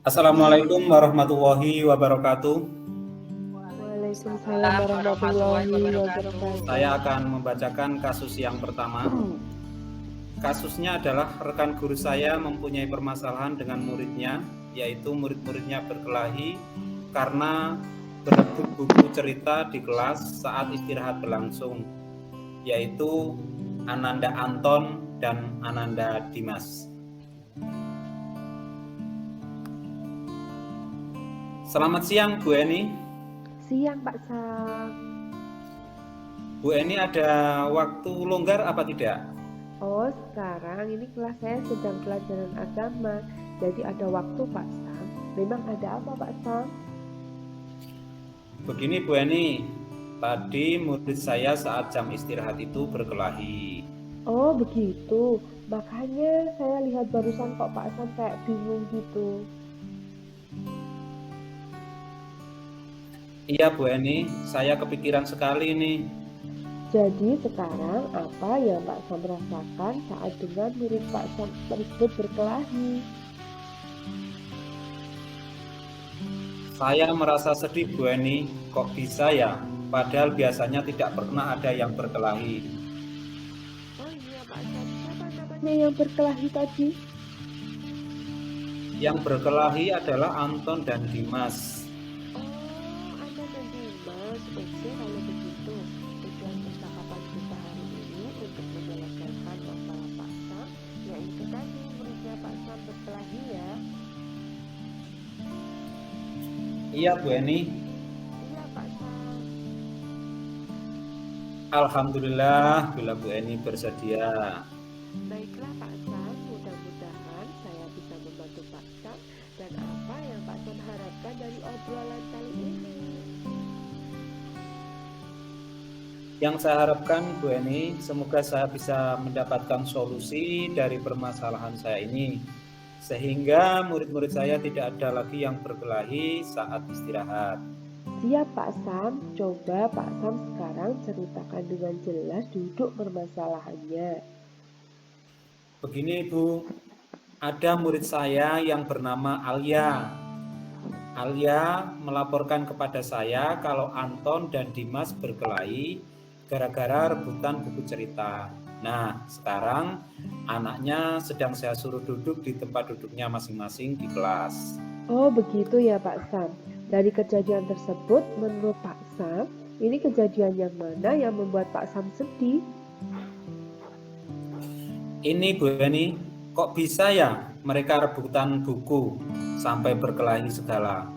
Assalamualaikum warahmatullahi wabarakatuh. Waalaikumsalam warahmatullahi wabarakatuh. Saya akan membacakan kasus yang pertama. Kasusnya adalah rekan guru saya mempunyai permasalahan dengan muridnya, yaitu murid-muridnya berkelahi karena berebut buku cerita di kelas saat istirahat berlangsung, yaitu Ananda Anton dan Ananda Dimas. Selamat siang Bu Eni. Siang Pak Sam. Bu Eni ada waktu longgar apa tidak? Oh, sekarang ini kelas saya sedang pelajaran agama, jadi ada waktu Pak Sam. Memang ada apa Pak Sam? Begini Bu Eni, tadi murid saya saat jam istirahat itu berkelahi. Oh begitu, makanya saya lihat barusan kok Pak Sam kayak bingung gitu. Iya Bu Eni, saya kepikiran sekali nih. Jadi sekarang apa yang Pak Sam rasakan saat dengar murid Pak Sam tersebut berkelahi? Saya merasa sedih Bu Eni, kok bisa ya? Padahal biasanya tidak pernah ada yang berkelahi. Oh iya Pak Sam, siapa namanya yang berkelahi tadi? Yang berkelahi adalah Anton dan Dimas. Anda dan Dimas, oke kalau begitu tujuan percakapan kita hari ini untuk menyelesaikan masalah Pak Sam, yaitu tadi muridnya Pak Sam berkelahi ya. Iya Bu Eni. Iya Pak Sam. Alhamdulillah bila Bu Eni bersedia. Baiklah Pak Sam, mudah-mudahan saya bisa membantu Pak Sam dan apa yang Pak Sam harapkan dari obrolan kali ini. Yang saya harapkan Bu Eni, semoga saya bisa mendapatkan solusi dari permasalahan saya ini, sehingga murid-murid saya tidak ada lagi yang berkelahi saat istirahat. Siap Pak Sam, coba Pak Sam sekarang ceritakan dengan jelas duduk permasalahannya. Begini Bu, ada murid saya yang bernama Alia. Alia melaporkan kepada saya kalau Anton dan Dimas berkelahi gara-gara rebutan buku cerita. Nah, sekarang anaknya sedang saya suruh duduk di tempat duduknya masing-masing di kelas. Oh begitu ya Pak Sam. Dari kejadian tersebut menurut Pak Sam, ini kejadian yang mana yang membuat Pak Sam sedih? Ini Bu Eni, kok bisa ya mereka rebutan buku sampai berkelahi segala?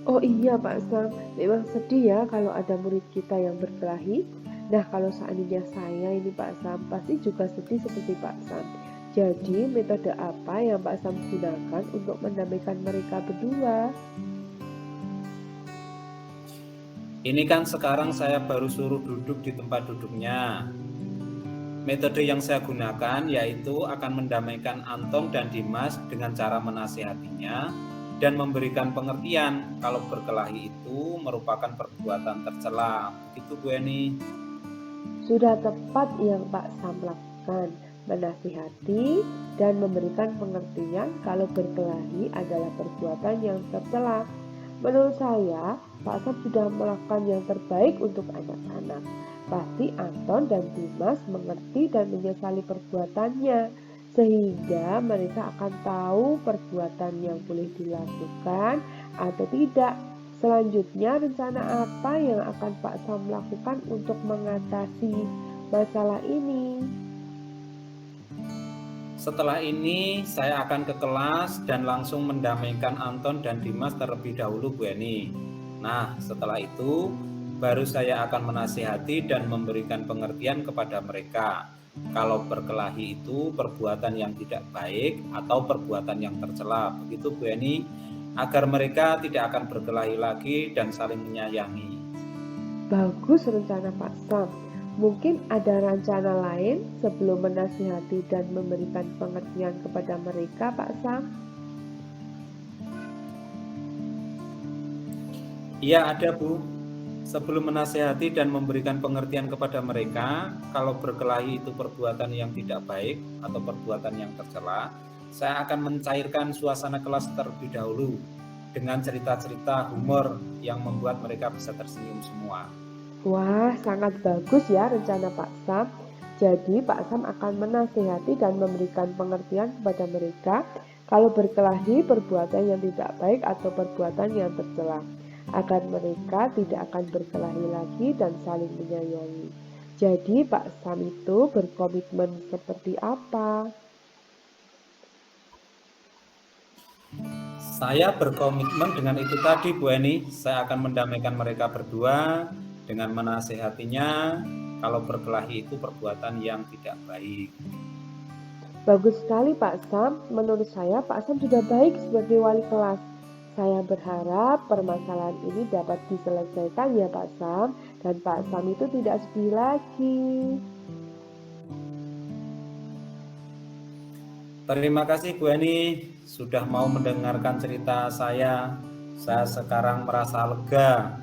Oh iya Pak Sam, memang sedih ya kalau ada murid kita yang berkelahi. Nah kalau seandainya saya ini Pak Sam, pasti juga sedih seperti Pak Sam. Jadi metode apa yang Pak Sam gunakan untuk mendamaikan mereka berdua? Ini kan sekarang saya baru suruh duduk di tempat duduknya. Metode yang saya gunakan yaitu akan mendamaikan Anton dan Dimas dengan cara menasihatinya dan memberikan pengertian kalau berkelahi itu merupakan perbuatan tercela. Begitu Bu Eni. Sudah tepat yang Pak Sam lakukan, menasihati dan memberikan pengertian kalau berkelahi adalah perbuatan yang tercela. Menurut saya, Pak Sam sudah melakukan yang terbaik untuk anak-anak. Pasti Anton dan Dimas mengerti dan menyesali perbuatannya, sehingga mereka akan tahu perbuatan yang boleh dilakukan atau tidak. Selanjutnya, rencana apa yang akan Pak Sam lakukan untuk mengatasi masalah ini? Setelah ini saya akan ke kelas dan langsung mendamaikan Anton dan Dimas terlebih dahulu Bu Eni. Nah, setelah itu baru saya akan menasihati dan memberikan pengertian kepada mereka kalau berkelahi itu perbuatan yang tidak baik atau perbuatan yang tercela. Begitu Bu Eni, agar mereka tidak akan berkelahi lagi dan saling menyayangi. Bagus rencana Pak Sam. Mungkin ada rencana lain sebelum menasihati dan memberikan pengertian kepada mereka, Pak Sam? Iya ada Bu. Sebelum menasehati dan memberikan pengertian kepada mereka, kalau berkelahi itu perbuatan yang tidak baik atau perbuatan yang tercela, saya akan mencairkan suasana kelas terlebih dahulu. dengan cerita-cerita humor yang membuat mereka bisa tersenyum semua. Wah, sangat bagus ya rencana Pak Sam. Jadi Pak Sam akan menasihati dan memberikan pengertian kepada mereka kalau berkelahi perbuatan yang tidak baik atau perbuatan yang tercela, agar mereka tidak akan berkelahi lagi dan saling menyayangi. Jadi Pak Sam itu berkomitmen seperti apa? Saya berkomitmen dengan itu tadi, Bu Eni. Saya akan mendamaikan mereka berdua dengan menasehatinya kalau berkelahi itu perbuatan yang tidak baik. Bagus sekali Pak Sam, menurut saya Pak Sam juga baik sebagai wali kelas. Saya berharap permasalahan ini dapat diselesaikan ya Pak Sam, dan Pak Sam itu tidak sedih lagi. Terima kasih Bu Eni sudah mau mendengarkan cerita saya. Saya sekarang merasa lega.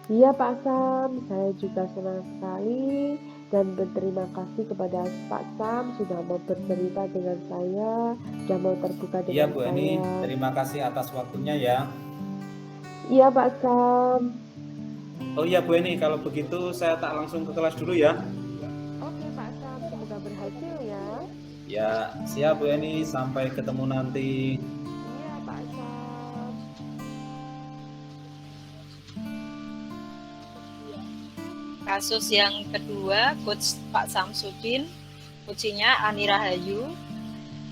Iya Pak Sam, saya juga senang sekali dan berterima kasih kepada Pak Sam sudah mau bercerita dengan saya, sudah mau terbuka Iya dengan Bu Eni, saya. terima kasih atas waktunya ya. Iya Pak Sam. Oh iya Bu Eni, kalau begitu saya tak langsung ke kelas dulu ya. Oke Pak Sam, semoga berhasil ya. Ya, siap Bu Eni, sampai ketemu nanti. Iya Pak Sam. Kasus yang kedua, Coach Pak Samsudin, coachnya Ani Rahayu.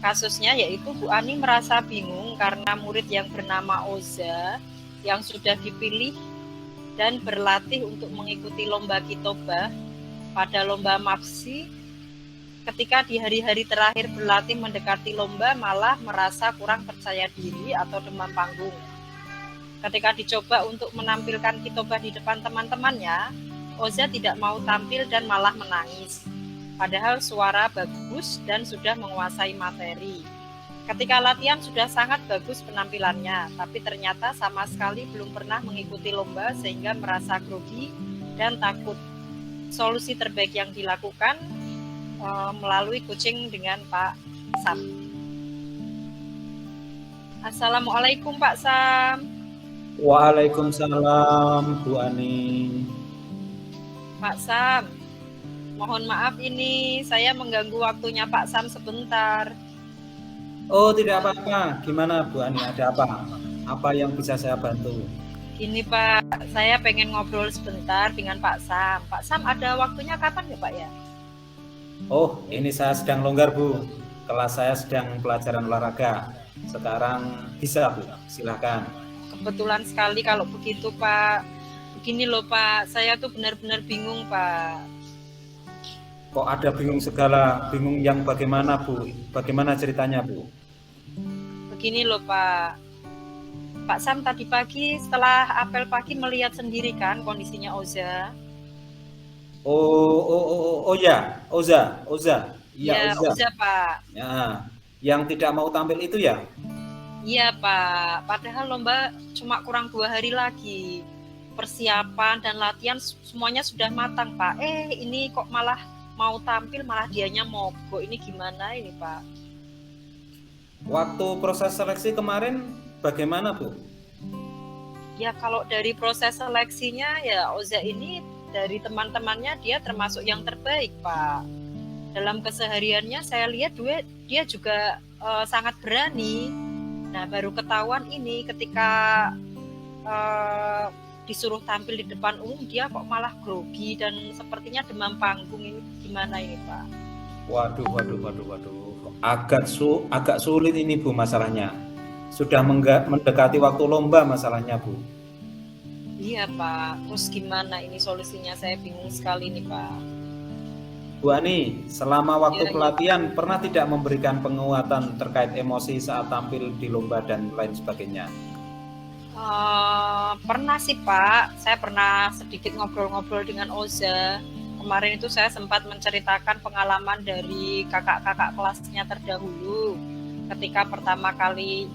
Kasusnya yaitu Bu Ani merasa bingung karena murid yang bernama Oza yang sudah dipilih dan berlatih untuk mengikuti lomba kitobah pada lomba MAPSI, ketika di hari-hari terakhir berlatih mendekati lomba malah merasa kurang percaya diri atau demam panggung. Ketika dicoba untuk menampilkan kitobah di depan teman-temannya, Oza tidak mau tampil dan malah menangis. Padahal suara bagus dan sudah menguasai materi. Ketika latihan sudah sangat bagus penampilannya, tapi ternyata sama sekali belum pernah mengikuti lomba sehingga merasa grogi dan takut. Solusi terbaik yang dilakukan melalui coaching dengan Pak Sam. Assalamualaikum Pak Sam. Waalaikumsalam Bu Ani. Pak Sam, mohon maaf ini saya mengganggu waktunya Pak Sam sebentar. Oh tidak apa-apa, gimana Bu Ani, ada apa? Apa yang bisa saya bantu? Gini Pak, saya pengen ngobrol sebentar dengan Pak Sam. Pak Sam ada waktunya kapan ya Pak ya? Oh ini saya sedang longgar Bu, kelas saya sedang pelajaran olahraga. Sekarang bisa Bu, silahkan. Kebetulan sekali kalau begitu Pak. Begini loh Pak, saya tuh benar-benar bingung Pak. Kok ada bingung segala, bingung yang bagaimana Bu? Bagaimana ceritanya Bu? Begini loh Pak. Pak Sam tadi pagi setelah apel pagi melihat sendiri kan kondisinya Oza. Oh ya, Oza. Iya, Oza Pak. Ya, yang tidak mau tampil itu ya? Iya Pak, padahal lomba cuma kurang 2 hari lagi. Persiapan dan latihan semuanya sudah matang Pak. Ini kok malah mau tampil malah dianya mogok. Ini gimana ini Pak? Waktu proses seleksi kemarin bagaimana Bu? Ya kalau dari proses seleksinya ya Oza ini dari teman-temannya dia termasuk yang terbaik Pak. Dalam kesehariannya saya lihat dia juga sangat berani. Nah baru ketahuan ini ketika disuruh tampil di depan umum dia kok malah grogi dan sepertinya demam panggung. Ini gimana ini Pak? Waduh. Agak sulit ini Bu masalahnya. Sudah mendekati waktu lomba masalahnya Bu. Iya Pak, terus gimana ini solusinya? Saya bingung sekali nih Pak. Bu Ani, selama waktu pelatihan pernah tidak memberikan penguatan terkait emosi saat tampil di lomba dan lain sebagainya? Pernah sih Pak, saya pernah sedikit ngobrol-ngobrol dengan Oza. Kemarin itu saya sempat menceritakan pengalaman dari kakak-kakak kelasnya terdahulu ketika pertama kali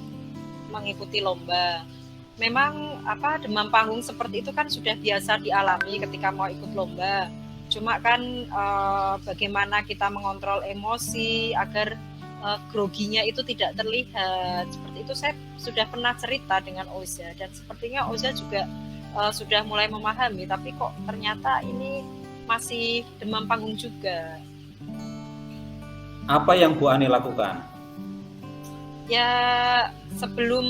mengikuti lomba. Memang demam panggung seperti itu kan sudah biasa dialami ketika mau ikut lomba. Cuma kan bagaimana kita mengontrol emosi agar groginya itu tidak terlihat. Seperti itu saya sudah pernah cerita dengan Oza, dan sepertinya Oza juga sudah mulai memahami, tapi kok ternyata ini masih demam panggung juga. Apa yang Bu Ani lakukan? Ya, sebelum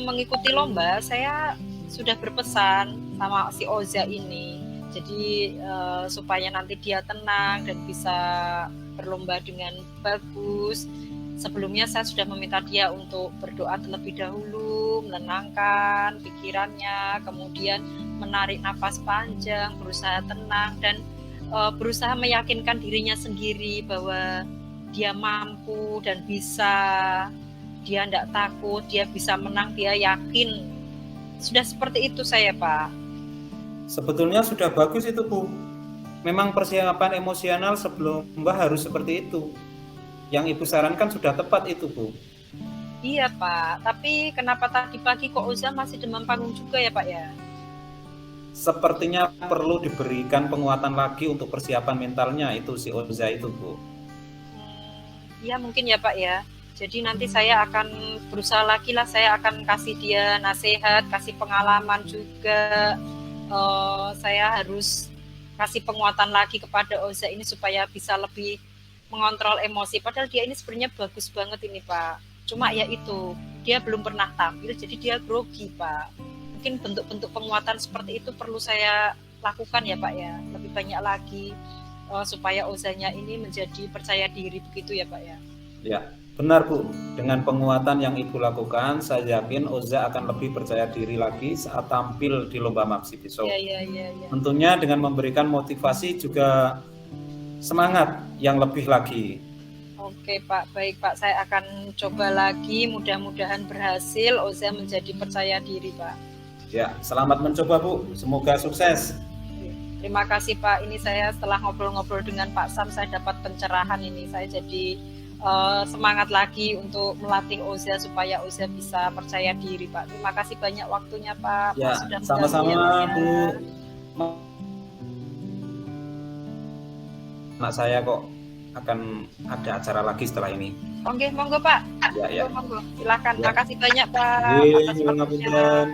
mengikuti lomba saya sudah berpesan sama si Oza ini, jadi supaya nanti dia tenang dan bisa berlomba dengan bagus. Sebelumnya saya sudah meminta dia untuk berdoa terlebih dahulu, menenangkan pikirannya, kemudian menarik nafas panjang, berusaha tenang, dan berusaha meyakinkan dirinya sendiri bahwa dia mampu dan bisa, dia tidak takut, dia bisa menang, dia yakin. Sudah seperti itu saya, Pak. Sebetulnya sudah bagus itu, Bu. Memang persiapan emosional sebelum lomba harus seperti itu. Yang Ibu sarankan sudah tepat itu, Bu. Iya, Pak. Tapi kenapa tadi pagi kok Oza masih demam panggung juga ya, Pak ya? Sepertinya perlu diberikan penguatan lagi untuk persiapan mentalnya itu si Oza itu, Bu. Iya mungkin ya, Pak ya. Jadi nanti saya akan berusaha lagi lah, saya akan kasih dia nasihat, kasih pengalaman juga. Saya harus kasih penguatan lagi kepada Oza ini supaya bisa lebih mengontrol emosi. Padahal dia ini sebenarnya bagus banget ini, Pak. Cuma ya itu, dia belum pernah tampil, jadi dia grogi, Pak. Mungkin bentuk-bentuk penguatan seperti itu perlu saya lakukan ya, Pak ya. Lebih banyak lagi supaya Ozanya ini menjadi percaya diri, begitu ya, Pak ya. Ya, benar, Bu. Dengan penguatan yang Ibu lakukan, saya yakin Oza akan lebih percaya diri lagi saat tampil di lomba MAPSI besok. Iya. Tentunya dengan memberikan motivasi juga semangat yang lebih lagi. Oke, Pak, baik, Pak. Saya akan coba lagi, mudah-mudahan berhasil, Oza menjadi percaya diri, Pak. Ya, selamat mencoba, Bu. Semoga sukses. Terima kasih, Pak. Ini saya setelah ngobrol-ngobrol dengan Pak Sam, saya dapat pencerahan ini. Saya jadi semangat lagi untuk melatih Oza supaya Oza bisa percaya diri, Pak. Terima kasih banyak waktunya, Pak. Ya, Pak, sudah sama-sama, mengganggu, Bu. Anak saya kok akan ada acara lagi setelah ini. Oke, monggo, Pak. Ya. Monggo. Silakan. Ya. Makasih banyak, Pak. Iya, atas nyuwun waktunya. ngapunten.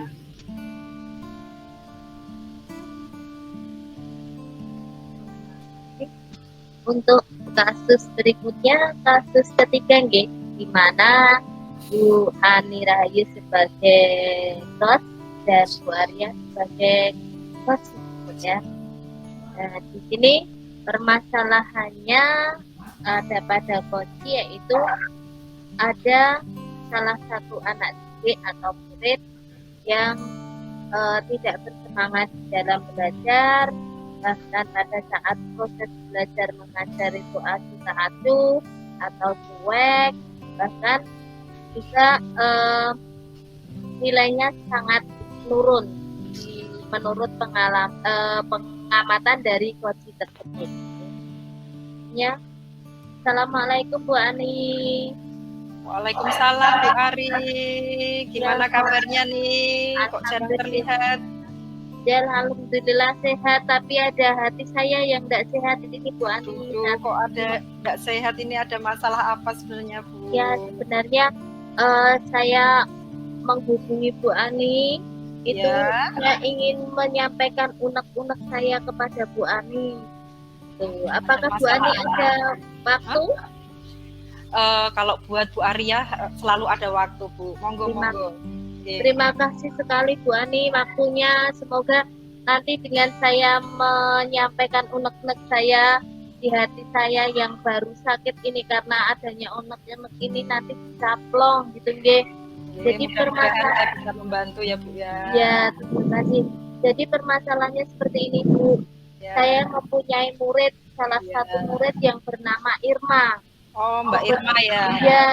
Untuk kasus berikutnya, kasus ketiga nggih, di mana Bu Ani Rahayu sebagai coach dan Bu Arya sebagai coach ya. Nah, di sini permasalahannya ada pada coach, yaitu ada salah satu anak didik atau murid yang tidak bersemangat dalam belajar, bahkan pada saat proses belajar mengajar itu acuh atau cuek, bahkan juga nilainya sangat menurun menurut pengamatan dari coach tersebut. Ya, Assalamualaikum Bu Ani. Waalaikumsalam Bu Ari. Gimana kabarnya nih? Kok jarang terlihat? Ya, alhamdulillah sehat, tapi ada hati saya yang tidak sehat ini Bu Ani. Kok ada nggak sehat ini, ada masalah apa sebenarnya, Bu? Ya, sebenarnya saya menghubungi Bu Ani itu Ya. saya ingin menyampaikan unek-unek saya kepada Bu Ani. Tuh, apakah Bu Ani ada waktu? Kalau buat Bu Arya selalu ada waktu, Bu. Monggo. Terima kasih sekali Bu Ani waktunya. Semoga nanti dengan saya menyampaikan unek-unek saya di hati saya yang baru sakit ini karena adanya unek-unek ini nanti bisa plong gitu nggih. Jadi permasalahan bisa membantu ya Bu ya. Ya, terima kasih. Jadi permasalahannya seperti ini Bu. Ya. Saya mempunyai murid, salah satu murid yang bernama Irma. Oh, Mbak Irma ya. Ya.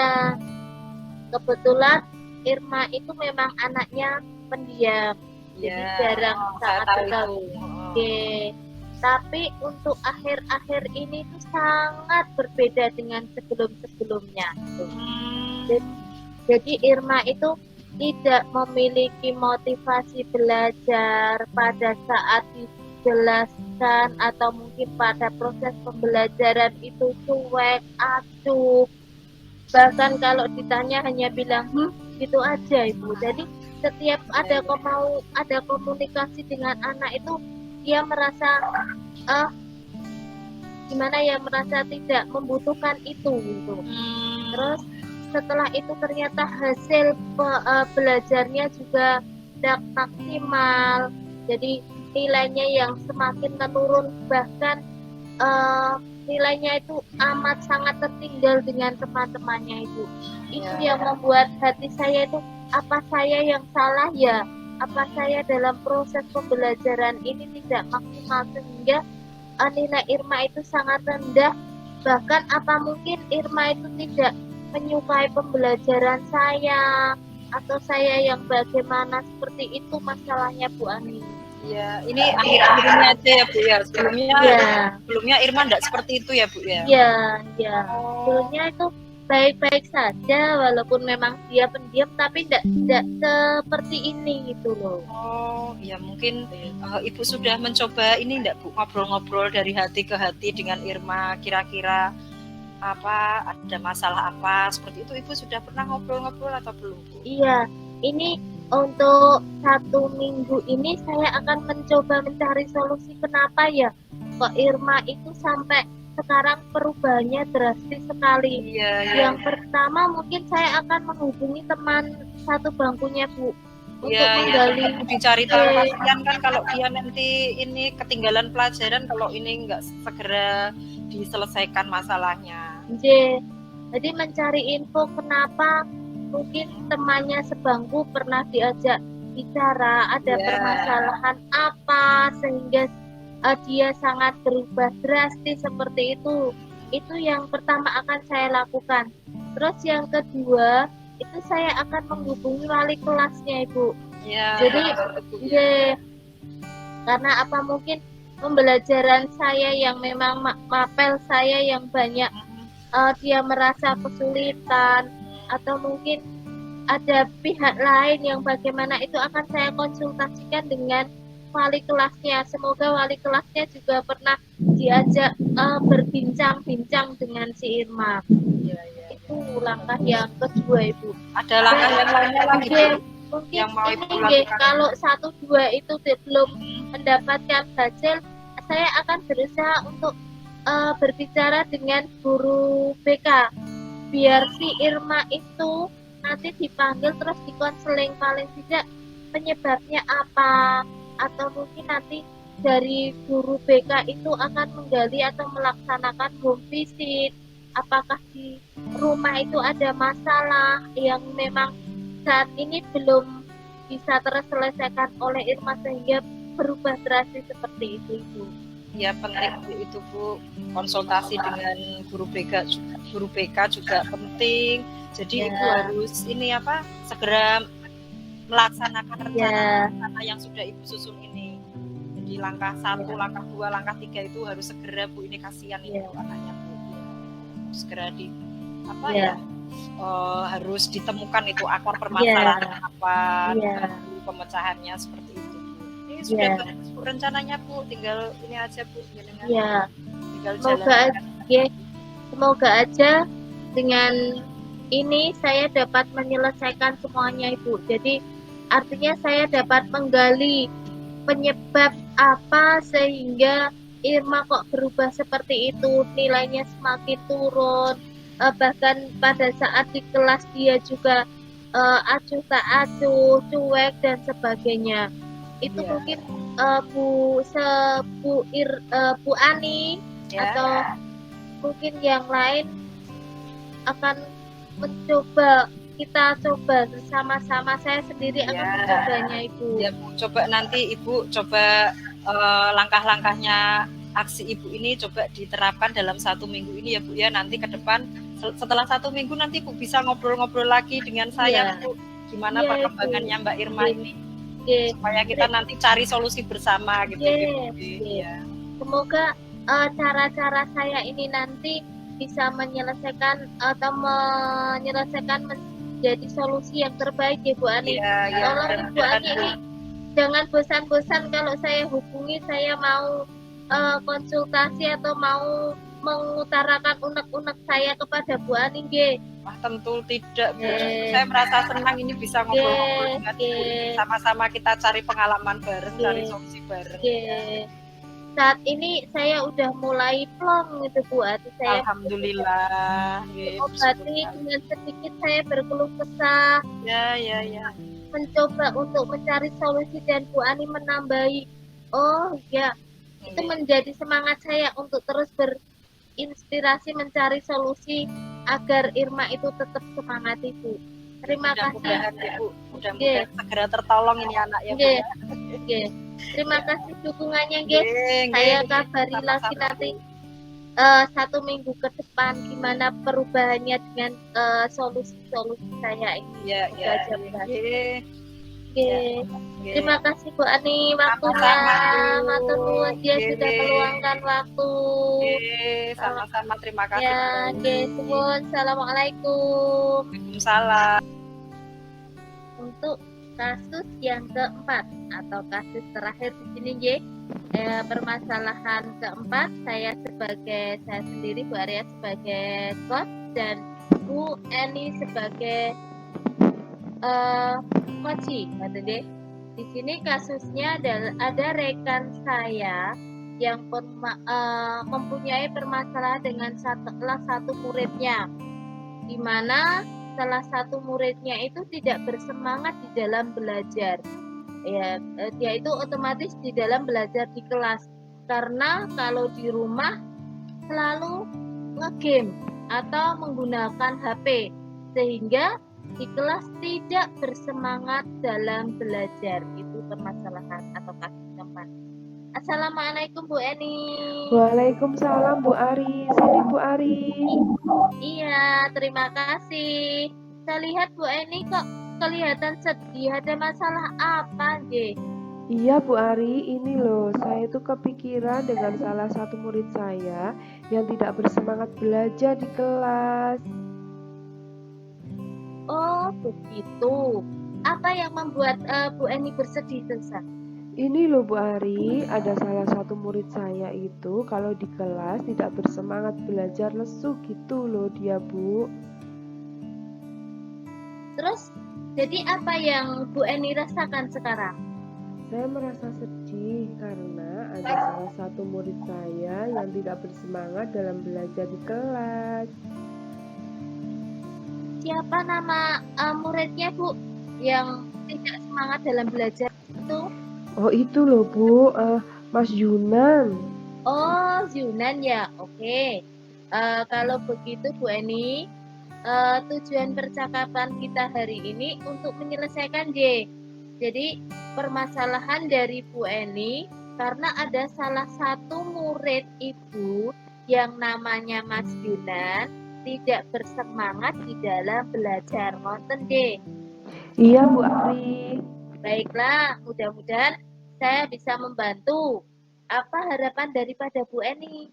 Kebetulan Irma itu memang anaknya pendiam. Jadi jarang sangat bergaul. Oke. Tapi untuk akhir-akhir ini tuh sangat berbeda dengan sebelum-sebelumnya. Jadi Irma itu tidak memiliki motivasi belajar pada saat dijelaskan atau mungkin pada proses pembelajaran itu cuek, acuh. Bahkan kalau ditanya hanya bilang gitu aja Ibu. Jadi setiap ada komunikasi dengan anak itu dia merasa gimana ya, merasa tidak membutuhkan itu gitu. Terus setelah itu ternyata hasil belajarnya juga tidak maksimal, jadi nilainya yang semakin menurun, bahkan nilainya itu amat sangat tertinggal dengan teman-temannya itu. Itu yang membuat hati saya itu, apa saya yang salah ya? Apa saya dalam proses pembelajaran ini tidak maksimal sehingga nilai Irma itu sangat rendah? Bahkan apa mungkin Irma itu tidak menyukai pembelajaran saya, atau saya yang bagaimana, seperti itu masalahnya Bu Ani. Ya, ini akhir-akhirnya aja ya Bu ya. Sebelumnya Irma enggak seperti itu ya Bu ya. Iya. Sebelumnya itu baik-baik saja, walaupun memang dia pendiam, tapi tidak seperti ini gitu loh. Oh, ya mungkin Ibu sudah mencoba ini enggak Bu, ngobrol-ngobrol dari hati ke hati dengan Irma, kira-kira apa, ada masalah apa seperti itu? Ibu sudah pernah ngobrol-ngobrol atau belum Bu? Iya, ini untuk 1 minggu ini saya akan mencoba mencari solusi kenapa ya kok Irma itu sampai sekarang perubahannya drastis sekali. Yang pertama mungkin saya akan menghubungi teman satu bangkunya Bu untuk menggali, dicari tahu. Kasihan kan kalau dia nanti ini ketinggalan pelajaran kalau ini enggak segera diselesaikan masalahnya. Jadi mencari info kenapa mungkin temannya sebangku pernah diajak bicara, ada permasalahan apa sehingga dia sangat berubah drastis seperti itu. Itu yang pertama akan saya lakukan. Terus yang kedua, itu saya akan menghubungi wali kelasnya Ibu. Jadi karena apa mungkin pembelajaran saya yang memang mapel saya yang banyak dia merasa kesulitan, atau mungkin ada pihak lain yang bagaimana, itu akan saya konsultasikan dengan wali kelasnya. Semoga wali kelasnya juga pernah diajak berbincang-bincang dengan si Irma. Itu langkah yang kedua Ibu. Ada langkah yang lainnya lagi mungkin yang mau Ibu ini lakukan? Kalau 1-2 itu belum mendapatkan hasil, saya akan berusaha untuk berbicara dengan guru BK biar si Irma itu nanti dipanggil terus dikonseling, paling tidak penyebabnya apa, atau mungkin nanti dari guru BK itu akan menggali atau melaksanakan home visit, apakah di rumah itu ada masalah yang memang saat ini belum bisa terselesaikan oleh Irma sehingga berubah drastis seperti itu Ibu. Ya penting Bu itu Bu, konsultasi dengan guru BK juga penting. Jadi Ibu harus ini apa, segera melaksanakan rencana yang sudah Ibu susun ini. Jadi langkah 1, langkah 2, langkah 3 itu harus segera Bu, ini kasihan itu anaknya Bu. Segera di apa harus ditemukan itu akar permasalahan apa, pemecahannya seperti itu Bu. Ini sudah bagus Bu rencananya Bu, tinggal ini aja Bu, tinggal jalan. Semoga aja dengan ini saya dapat menyelesaikan semuanya Ibu. Jadi artinya saya dapat menggali penyebab apa sehingga Irma kok berubah seperti itu, nilainya semakin turun, bahkan pada saat di kelas dia juga acuh tak acuh, cuek dan sebagainya. Itu mungkin Bu Ani atau mungkin yang lain akan mencoba, kita coba bersama-sama. Saya sendiri akan mencobanya Ibu. Ya Bu, coba nanti Ibu coba langkah-langkahnya aksi Ibu ini coba diterapkan dalam 1 minggu ini ya Bu ya. Nanti ke depan setelah 1 minggu nanti Bu bisa ngobrol-ngobrol lagi dengan saya Bu, gimana perkembangannya Mbak Irma ini, supaya kita nanti cari solusi bersama gitu. Semoga cara-cara saya ini nanti bisa menyelesaikan menjadi solusi yang terbaik ya Bu Ani. Tolong Bu Ani ini jangan bosan-bosan kalau saya hubungi, saya mau konsultasi atau mau mengutarakan unek-unek saya kepada Bu Ani. Wah, tentu tidak, Bu. Oke. Saya merasa senang ini bisa ngobrol-ngobrol dengan Oke. Ibu ini. Sama-sama kita cari pengalaman bareng, Oke. cari solusi bareng. Oke. Saat ini saya udah mulai plong gitu Bu hati saya. Alhamdulillah. Nggih, Mengobati bersyukur. dengan sedikit saya berkeluh kesah, Ya. mencoba untuk mencari solusi dan Bu Ani menambahi. Oh ya, itu Nggih. menjadi semangat saya untuk terus berinspirasi mencari solusi agar Irma itu tetap semangat Ibu. Terima kasih. Mudah-mudahan Ibu, mudah-mudahan segera tertolong ini anak ya, Bu. Nggih. Ya. Nggih. Terima kasih dukungannya, guys. Nggih, Saya nggih. kabari lagi Sama-sama, nanti Bu. 1 minggu ke depan gimana perubahannya dengan solusi-solusi saya ini. Ya, Semoga ya. aja berhasil. Nggih. Oke. Nggih. Terima kasih Bu Ani waktunya. Sama-sama, Bu. Matur nuwun dia Nggih. sudah meluangkan waktu. Nggih, sama-sama. Terima kasih. Ya, nggih, suwun. Assalamualaikum. Waalaikumsalam. Untuk kasus yang keempat atau kasus terakhir di sini nggih, permasalahan keempat saya sendiri Bu Arya sebagai coach dan Bu Eni sebagai coach nggih. Di sini kasusnya ada rekan saya yang mempunyai permasalahan dengan salah satu muridnya, di mana salah satu muridnya itu tidak bersemangat di dalam belajar. Ya, dia itu otomatis di dalam belajar di kelas karena kalau di rumah selalu nge-game atau menggunakan HP sehingga di kelas tidak bersemangat dalam belajar. Itu permasalahan atau kasus keempat. Assalamualaikum Bu Eni. Waalaikumsalam Bu Ari. Sini Bu Ari. Iya, terima kasih. Saya lihat Bu Eni kok kelihatan sedih. Ada masalah apa, Nggih? Iya Bu Ari, ini loh, saya itu kepikiran dengan salah satu murid saya yang tidak bersemangat belajar di kelas. Oh, begitu. Apa yang membuat Bu Eni bersedih, Tessa? Ini loh Bu Ari, ada salah satu murid saya itu kalau di kelas tidak bersemangat belajar, lesu gitu loh dia Bu. Terus, jadi apa yang Bu Eni rasakan sekarang? Saya merasa sedih karena ada salah satu murid saya yang tidak bersemangat dalam belajar di kelas. Siapa nama muridnya Bu yang tidak semangat dalam belajar itu? Oh itu loh Bu, Mas Yunan. Oh, Yunan ya, oke. Kalau begitu Bu Eni, tujuan percakapan kita hari ini untuk menyelesaikan Jadi permasalahan dari Bu Eni karena ada salah satu murid Ibu yang namanya Mas Yunan tidak bersemangat di dalam belajar. Ngonten Iya Bu Ari. Baiklah, mudah-mudahan saya bisa membantu. Apa harapan daripada Bu Eni?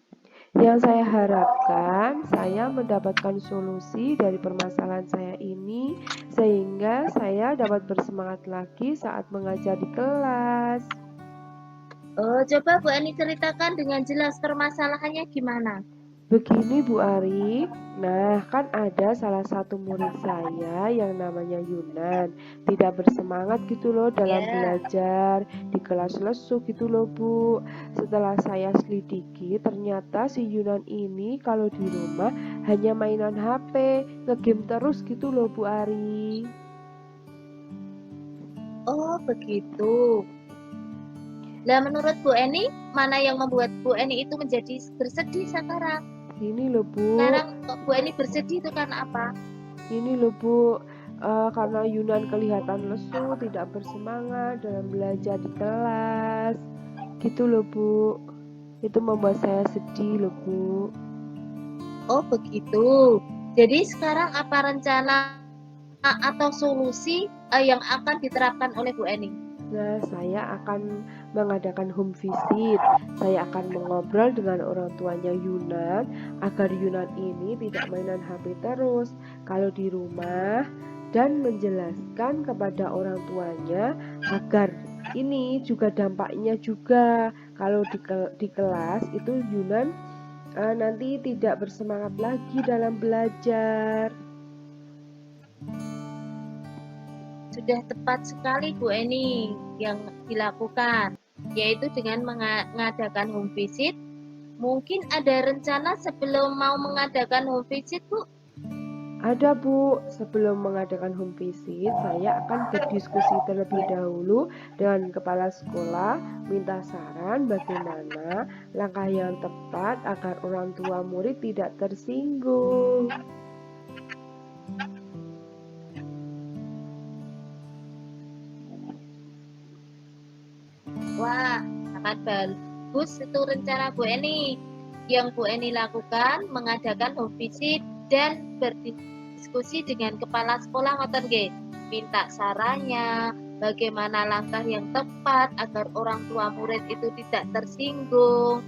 Yang saya harapkan saya mendapatkan solusi dari permasalahan saya ini sehingga saya dapat bersemangat lagi saat mengajar di kelas. Coba Bu Eni ceritakan dengan jelas permasalahannya gimana? Begini Bu Ari, nah kan ada salah satu murid saya yang namanya Yunan, tidak bersemangat gitu loh dalam belajar, di kelas lesu gitu loh Bu. Setelah saya selidiki, ternyata si Yunan ini kalau di rumah hanya mainan HP, nge-game terus gitu loh Bu Ari. Oh begitu. Nah menurut Bu Eni, mana yang membuat Bu Eni itu menjadi bersedih sekarang? Ini loh Bu. Sekarang Bu Eni bersedih itu karena apa? Ini loh Bu, karena Yunan kelihatan lesu, tidak bersemangat dalam belajar di kelas. Gitu loh Bu. Itu membuat saya sedih loh Bu. Oh begitu. Jadi sekarang apa rencana atau solusi yang akan diterapkan oleh Bu Eni? Nah, saya akan mengadakan home visit. Saya akan mengobrol dengan orang tuanya Yunan agar Yunan ini tidak mainan HP terus kalau di rumah dan menjelaskan kepada orang tuanya agar ini juga dampaknya juga kalau di kelas itu Yunan nanti tidak bersemangat lagi dalam belajar. sudah tepat sekali Bu Eni yang dilakukan, yaitu dengan mengadakan home visit. Mungkin ada rencana sebelum mau mengadakan home visit, Bu? Ada Bu, sebelum mengadakan home visit, saya akan berdiskusi terlebih dahulu dengan kepala sekolah, minta saran bagaimana langkah yang tepat agar orang tua murid tidak tersinggung. Wah, sangat bagus itu rencana Bu Eni. Yang Bu Eni lakukan mengadakan home visit dan berdiskusi dengan kepala sekolah ngoten nggih. Minta sarannya, bagaimana langkah yang tepat agar orang tua murid itu tidak tersinggung.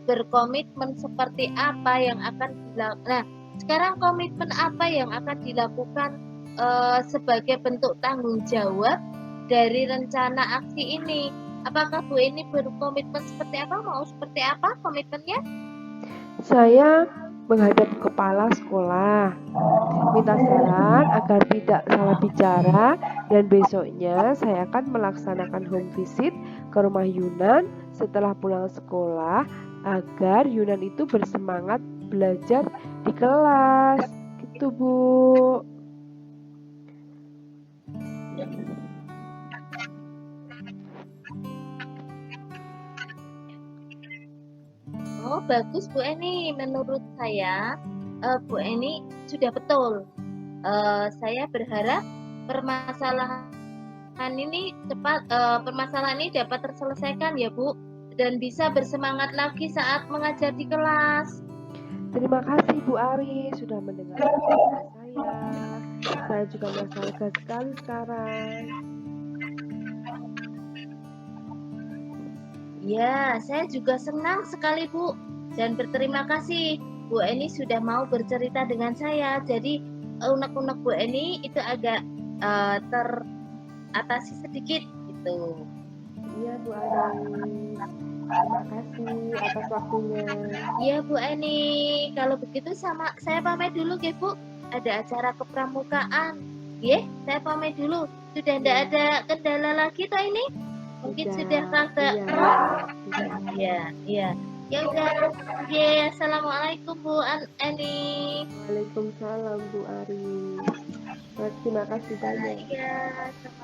Berkomitmen seperti apa yang akan dilakukan. Nah, sekarang komitmen apa yang akan dilakukan sebagai bentuk tanggung jawab dari rencana aksi ini? Apakah Bu ini berkomitmen seperti apa? Mau seperti apa komitmennya? Saya menghadap kepala sekolah, minta saran agar tidak salah bicara, dan besoknya saya akan melaksanakan home visit ke rumah Yunan setelah pulang sekolah agar Yunan itu bersemangat belajar di kelas. Gitu Bu. Oh, bagus Bu Eni. Menurut saya Bu Eni sudah betul. Saya berharap permasalahan ini dapat terselesaikan ya Bu, dan bisa bersemangat lagi saat mengajar di kelas. Terima kasih Bu Ari sudah mendengarkan cerita saya. Saya juga merasa lega sekali sekarang. Ya, saya juga senang sekali Bu, dan berterima kasih Bu Eni sudah mau bercerita dengan saya. Jadi unek-unek Bu Eni itu agak teratasi sedikit gitu. Iya Bu Ari, terima kasih atas waktunya. Iya Bu Eni, kalau begitu saya pamit dulu ya Bu. Ada acara kepramukaan. Ya, saya pamit dulu. Sudah tidak ada kendala lagi toh ini? Mungkin sudah kagak. Iya, iya. Ya udah. Ya, assalamualaikum Bu Eni. Waalaikumsalam Bu Ari. Terima kasih banyak. Iya, sama.